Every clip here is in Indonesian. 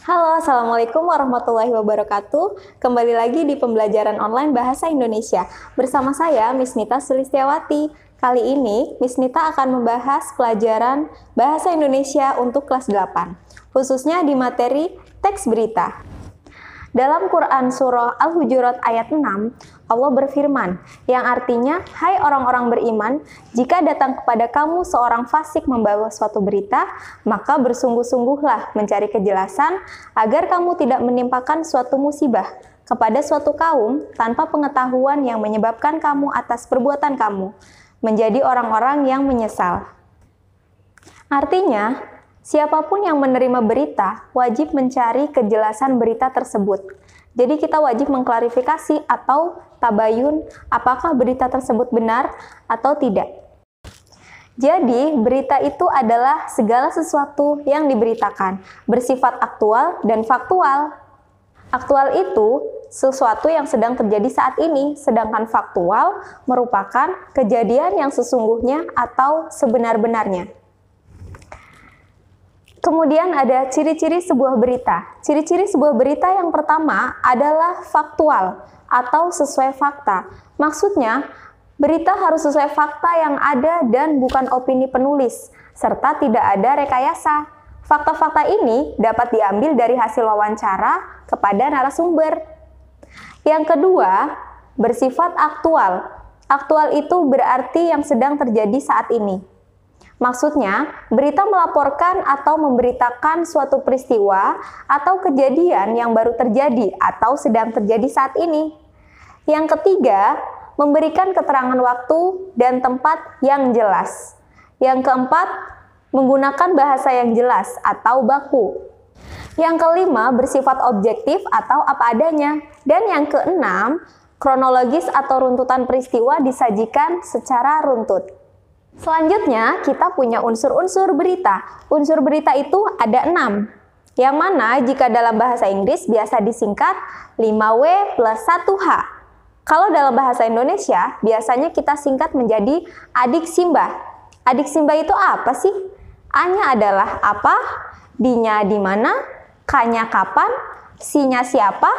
Halo, Assalamualaikum warahmatullahi wabarakatuh. Kembali lagi di pembelajaran online Bahasa Indonesia. Bersama saya, Miss Nita Sulistiawati. Kali ini, Miss Nita akan membahas pelajaran Bahasa Indonesia untuk kelas 8, khususnya di materi teks berita. Dalam Quran Surah Al-Hujurat ayat 6, Allah berfirman, yang artinya, hai orang-orang beriman, jika datang kepada kamu seorang fasik membawa suatu berita, maka bersungguh-sungguhlah mencari kejelasan agar kamu tidak menimpakan suatu musibah kepada suatu kaum tanpa pengetahuan yang menyebabkan kamu atas perbuatan kamu, menjadi orang-orang yang menyesal. Artinya, siapapun yang menerima berita wajib mencari kejelasan berita tersebut. Jadi kita wajib mengklarifikasi atau tabayun apakah berita tersebut benar atau tidak. Jadi berita itu adalah segala sesuatu yang diberitakan, bersifat aktual dan faktual. Aktual itu sesuatu yang sedang terjadi saat ini, sedangkan faktual merupakan kejadian yang sesungguhnya atau sebenar-benarnya. Kemudian ada ciri-ciri sebuah berita. Ciri-ciri sebuah berita yang pertama adalah faktual atau sesuai fakta. Maksudnya, berita harus sesuai fakta yang ada dan bukan opini penulis, serta tidak ada rekayasa. Fakta-fakta ini dapat diambil dari hasil wawancara kepada narasumber. Yang kedua, bersifat aktual. Aktual itu berarti yang sedang terjadi saat ini. Maksudnya, berita melaporkan atau memberitakan suatu peristiwa atau kejadian yang baru terjadi atau sedang terjadi saat ini. Yang ketiga, memberikan keterangan waktu dan tempat yang jelas. Yang keempat, menggunakan bahasa yang jelas atau baku. Yang kelima, bersifat objektif atau apa adanya. Dan yang keenam, kronologis atau runtutan peristiwa disajikan secara runtut. Selanjutnya, kita punya unsur-unsur berita. Unsur berita itu ada 6, yang mana jika dalam bahasa Inggris biasa disingkat 5W plus 1H. Kalau dalam bahasa Indonesia, biasanya kita singkat menjadi adik Simba. Adik Simba itu apa sih? A-nya adalah apa, D-nya di mana, K-nya kapan, C-nya siapa,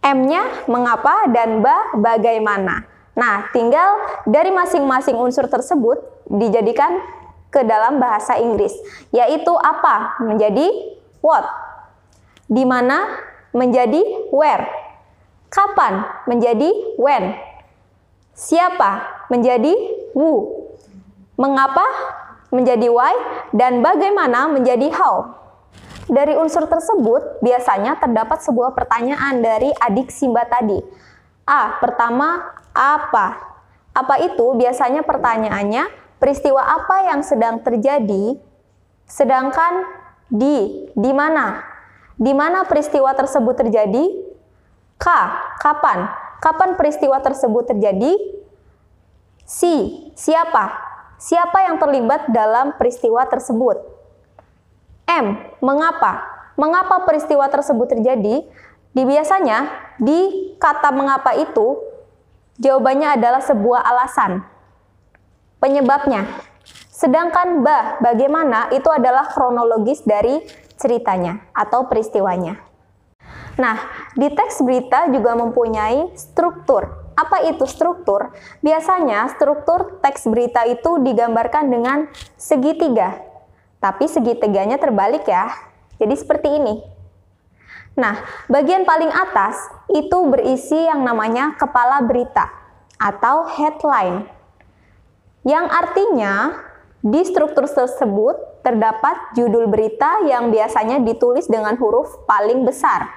M-nya mengapa, dan bagaimana. Nah, tinggal dari masing-masing unsur tersebut dijadikan ke dalam bahasa Inggris, yaitu apa menjadi what, di mana menjadi where, kapan menjadi when, siapa menjadi who, mengapa menjadi why, dan bagaimana menjadi how. Dari unsur tersebut biasanya terdapat sebuah pertanyaan dari adik Simba tadi. A. Pertama, apa? Apa itu biasanya pertanyaannya peristiwa apa yang sedang terjadi, sedangkan di mana? Di mana peristiwa tersebut terjadi? K. Kapan? Kapan peristiwa tersebut terjadi? C. Siapa? Siapa yang terlibat dalam peristiwa tersebut? M. Mengapa? Mengapa peristiwa tersebut terjadi? Biasanya di kata mengapa itu jawabannya adalah sebuah alasan, penyebabnya. Sedangkan bagaimana itu adalah kronologis dari ceritanya atau peristiwanya. Nah, di teks berita juga mempunyai struktur. Apa itu struktur? Biasanya struktur teks berita itu digambarkan dengan segitiga. Tapi segitiganya terbalik ya. Jadi seperti ini. Nah, bagian paling atas itu berisi yang namanya kepala berita atau headline. Yang artinya di struktur tersebut terdapat judul berita yang biasanya ditulis dengan huruf paling besar.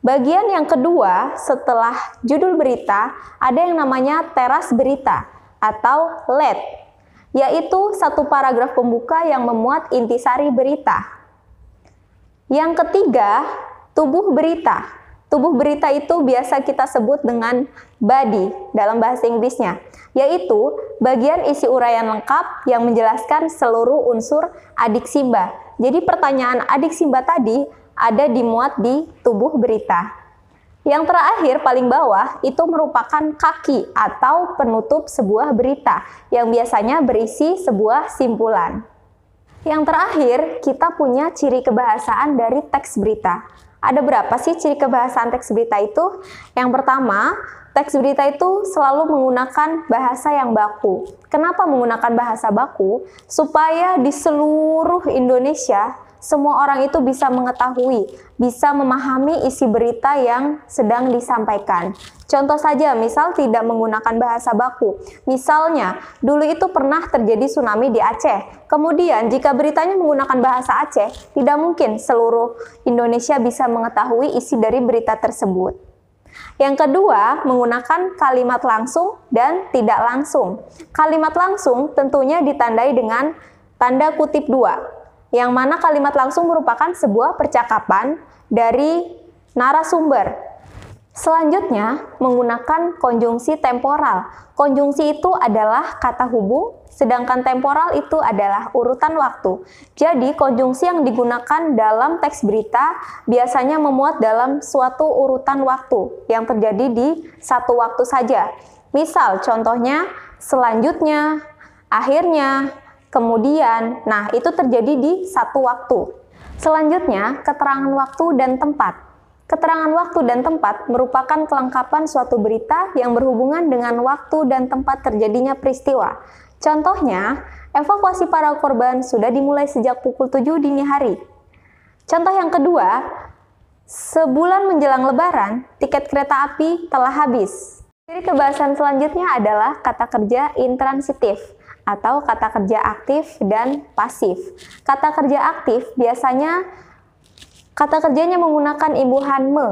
Bagian yang kedua setelah judul berita ada yang namanya teras berita atau lead, yaitu satu paragraf pembuka yang memuat intisari berita. Yang ketiga, tubuh berita. Tubuh berita itu biasa kita sebut dengan body dalam bahasa Inggrisnya, yaitu bagian isi uraian lengkap yang menjelaskan seluruh unsur adik Simba. Jadi pertanyaan adik Simba tadi ada dimuat di tubuh berita. Yang terakhir paling bawah itu merupakan kaki atau penutup sebuah berita yang biasanya berisi sebuah simpulan. Yang terakhir, kita punya ciri kebahasaan dari teks berita. Ada berapa sih ciri kebahasaan teks berita itu? Yang pertama, teks berita itu selalu menggunakan bahasa yang baku. Kenapa menggunakan bahasa baku? Supaya di seluruh Indonesia, semua orang itu bisa mengetahui, bisa memahami isi berita yang sedang disampaikan. Contoh saja, misal tidak menggunakan bahasa baku. Misalnya, dulu itu pernah terjadi tsunami di Aceh. Kemudian, jika beritanya menggunakan bahasa Aceh, tidak mungkin seluruh Indonesia bisa mengetahui isi dari berita tersebut. Yang kedua, menggunakan kalimat langsung dan tidak langsung. Kalimat langsung tentunya ditandai dengan tanda kutip 2. Yang mana kalimat langsung merupakan sebuah percakapan dari narasumber. Selanjutnya, menggunakan konjungsi temporal. Konjungsi itu adalah kata hubung, sedangkan temporal itu adalah urutan waktu. Jadi, konjungsi yang digunakan dalam teks berita biasanya memuat dalam suatu urutan waktu yang terjadi di satu waktu saja. Misal, contohnya, selanjutnya, akhirnya, kemudian, nah itu terjadi di satu waktu. Selanjutnya, keterangan waktu dan tempat. Keterangan waktu dan tempat merupakan kelengkapan suatu berita yang berhubungan dengan waktu dan tempat terjadinya peristiwa. Contohnya, evakuasi para korban sudah dimulai sejak pukul 7 dini hari. Contoh yang kedua, sebulan menjelang Lebaran, tiket kereta api telah habis. Ciri kebahasaan selanjutnya adalah kata kerja intransitif atau kata kerja aktif dan pasif. Kata kerja aktif biasanya kata kerjanya menggunakan imbuhan me,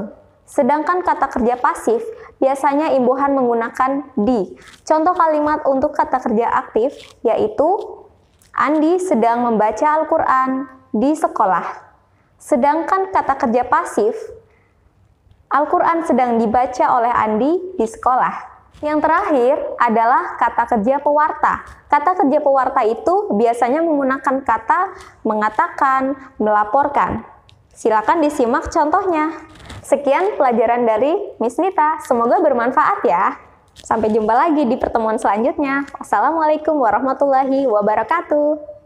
sedangkan kata kerja pasif biasanya imbuhan menggunakan di. Contoh kalimat untuk kata kerja aktif yaitu Andi sedang membaca Al-Quran di sekolah. Sedangkan kata kerja pasif, Al-Quran sedang dibaca oleh Andi di sekolah. Yang terakhir adalah kata kerja pewarta. Kata kerja pewarta itu biasanya menggunakan kata mengatakan, melaporkan. Silakan disimak contohnya. Sekian pelajaran dari Miss Nita. Semoga bermanfaat ya. Sampai jumpa lagi di pertemuan selanjutnya. Wassalamualaikum warahmatullahi wabarakatuh.